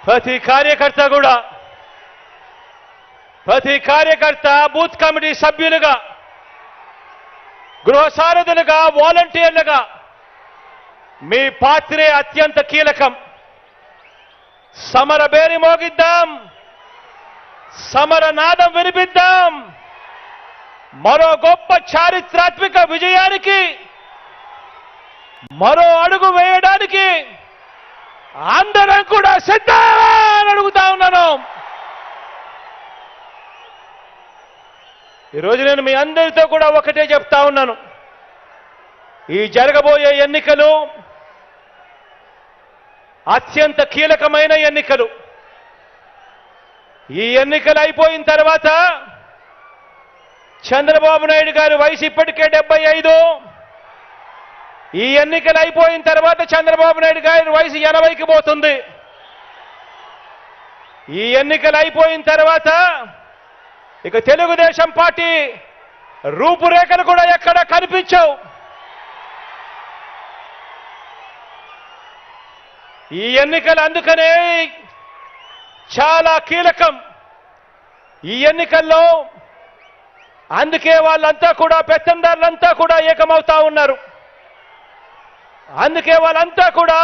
ప్రతి కార్యకర్త booth committee సభ్యులుగా, గృహ సారథులుగా, వాలంటీర్లుగా మీ పాత్రే అత్యంత కీలకం. సమర బేరి మోగిద్దాం, సమర నాదం వినిపిద్దాం. మరో గొప్ప చారిత్రాత్మక విజయానికి మరో అడుగు వేయడానికి అందరం కూడా సిద్ధమని అడుగుతా ఉన్నాను. ఈరోజు నేను మీ అందరితో కూడా ఒకటే చెప్తా ఉన్నాను. ఈ జరగబోయే ఎన్నికలు అత్యంత కీలకమైన ఎన్నికలు. ఈ ఎన్నికలు అయిపోయిన తర్వాత చంద్రబాబు నాయుడు గారి వయసు ఇప్పటికే 75. ఈ ఎన్నికలు అయిపోయిన తర్వాత చంద్రబాబు నాయుడు గారి వయసు 80కి పోతుంది. ఈ ఎన్నికలు అయిపోయిన తర్వాత ఇక తెలుగుదేశం పార్టీ రూపురేఖలు కూడా ఎక్కడ కనిపించవు. ఈ ఎన్నికలు అందుకనే చాలా కీలకం. ఈ ఎన్నికల్లో అందుకే వాళ్ళంతా కూడా పెత్తందారులంతా కూడా ఏకమవుతా ఉన్నారు. అందుకే వాళ్ళంతా కూడా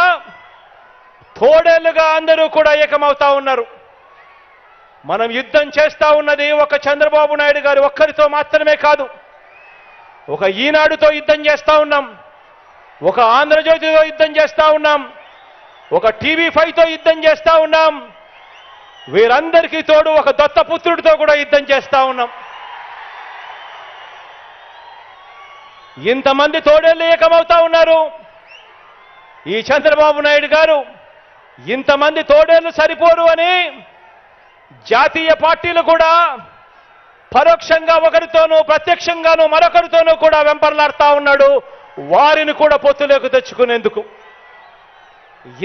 తోడేళ్లుగా అందరూ కూడా ఏకమవుతా ఉన్నారు. మనం యుద్ధం చేస్తా ఉన్నది ఒక చంద్రబాబు నాయుడు గారి ఒక్కరితో మాత్రమే కాదు. ఒక ఈనాడుతో యుద్ధం చేస్తా ఉన్నాం, ఒక ఆంధ్రజ్యోతితో యుద్ధం చేస్తా ఉన్నాం, ఒక TV5తో యుద్ధం చేస్తా ఉన్నాం. వీరందరికీ తోడు ఒక దత్తపుత్రుడితో కూడా యుద్ధం చేస్తా ఉన్నాం. ఇంతమంది తోడేళ్లు ఏకమవుతా ఉన్నారు. ఈ చంద్రబాబు నాయుడు గారు ఇంతమంది తోడేళ్లు సరిపోరు అని జాతీయ పార్టీలు కూడా పరోక్షంగా ఒకరితోనూ ప్రత్యక్షంగానూ మరొకరితోనూ కూడా వెంపర్లాడుతా ఉన్నాడు, వారిని కూడా పొత్తులోకి తెచ్చుకునేందుకు.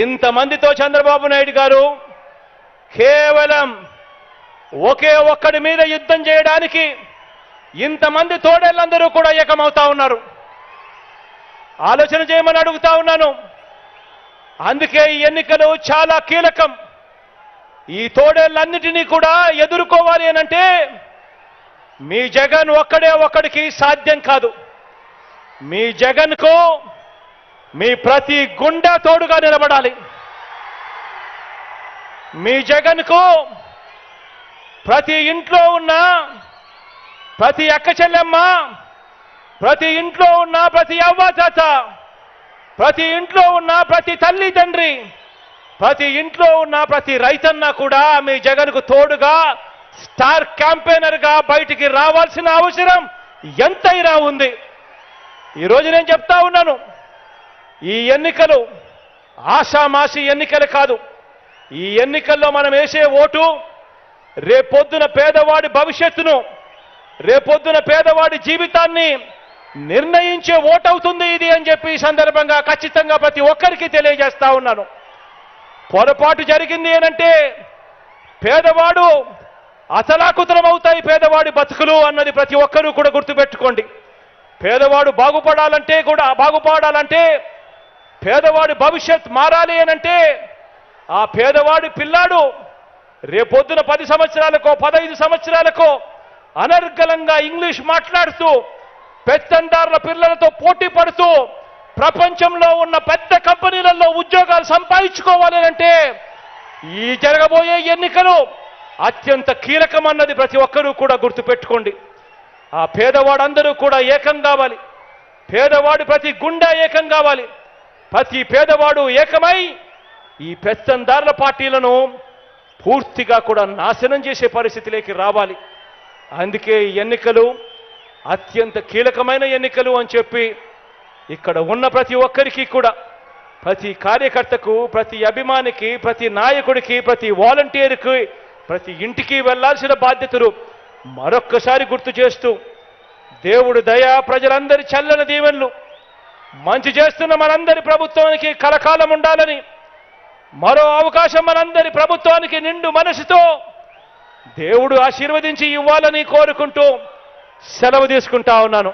ఇంతమందితో చంద్రబాబు నాయుడు గారు కేవలం ఒకే ఒక్కడి మీద యుద్ధం చేయడానికి ఇంతమంది తోడేళ్ళందరూ కూడా ఏకమవుతా ఉన్నారు. ఆలోచన చేయమని అడుగుతా ఉన్నాను. అందుకే ఈ ఎన్నికలు చాలా కీలకం. ఈ తోడేళ్ళన్నిటినీ కూడా ఎదుర్కోవాలి అనంటే మీ జగన్ ఒక్కడికి సాధ్యం కాదు. మీ జగన్కు మీ ప్రతి గుండె తోడుగా నిలబడాలి. మీ జగన్కు ప్రతి ఇంట్లో ఉన్న ప్రతి అక్క చెల్లెమ్మ, ప్రతి ఇంట్లో ఉన్న ప్రతి అవ్వ తాత, ప్రతి ఇంట్లో ఉన్న ప్రతి తల్లి తండ్రి, ప్రతి ఇంట్లో ఉన్న ప్రతి రైతన్న కూడా మీ జగన్కు తోడుగా స్టార్ క్యాంపెయినర్గా బయటికి రావాల్సిన అవసరం ఎంతైనా ఉంది. ఈరోజు నేను చెప్తా ఉన్నాను, ఈ ఎన్నికలు ఆషామాషి ఎన్నికలు కాదు. ఈ ఎన్నికల్లో మనం వేసే ఓటు రేపొద్దున పేదవాడి భవిష్యత్తును, రేపొద్దున పేదవాడి జీవితాన్ని నిర్ణయించే ఓటు అవుతుంది ఇది అని చెప్పి ఈ సందర్భంగా ఖచ్చితంగా ప్రతి ఒక్కరికి తెలియజేస్తా ఉన్నాను. పొరపాటు జరిగింది ఏనంటే పేదవాడు అతలాకుతలం అవుతాయి పేదవాడి బతుకులు అన్నది ప్రతి ఒక్కరూ కూడా గుర్తుపెట్టుకోండి. పేదవాడు బాగుపడాలంటే పేదవాడి భవిష్యత్ మారాలి అనంటే ఆ పేదవాడి పిల్లాడు రేపొద్దున 10 సంవత్సరాలకో 15 సంవత్సరాలకో అనర్గళంగా ఇంగ్లీష్ మాట్లాడుతూ పెత్తందారుల పిల్లలతో పోటీ పడుతూ ప్రపంచంలో ఉన్న పెద్ద కంపెనీలలో ఉద్యోగాలు సంపాదించుకోవాలి అంటే ఈ జరగబోయే ఎన్నికలు అత్యంత కీలకమన్నది ప్రతి ఒక్కరూ కూడా గుర్తుపెట్టుకోండి. ఆ పేదవాడందరూ కూడా ఏకం కావాలి. పేదవాడు ప్రతి గుండె ఏకం కావాలి. ప్రతి పేదవాడు ఏకమై ఈ పెత్తందారుల పార్టీలను పూర్తిగా కూడా నాశనం చేసే పరిస్థితిలోకి రావాలి. అందుకే ఈ ఎన్నికలు అత్యంత కీలకమైన ఎన్నికలు అని చెప్పి ఇక్కడ ఉన్న ప్రతి ఒక్కరికి కూడా, ప్రతి కార్యకర్తకు, ప్రతి అభిమానికి, ప్రతి నాయకుడికి, ప్రతి వాలంటీర్కి, ప్రతి ఇంటికి వెళ్లాల్సిన బాధ్యతలు మరొక్కసారి గుర్తు చేస్తూ దేవుడు దయ, ప్రజలందరి చల్లని దీవెనలు మంచి చేస్తున్న మనందరి ప్రభుత్వానికి కలకాలం ఉండాలని, మరో అవకాశం మనందరి ప్రభుత్వానికి నిండు మనసుతో దేవుడు ఆశీర్వదించి ఇవ్వాలని కోరుకుంటూ సెలవు తీసుకుంటా ఉన్నాను.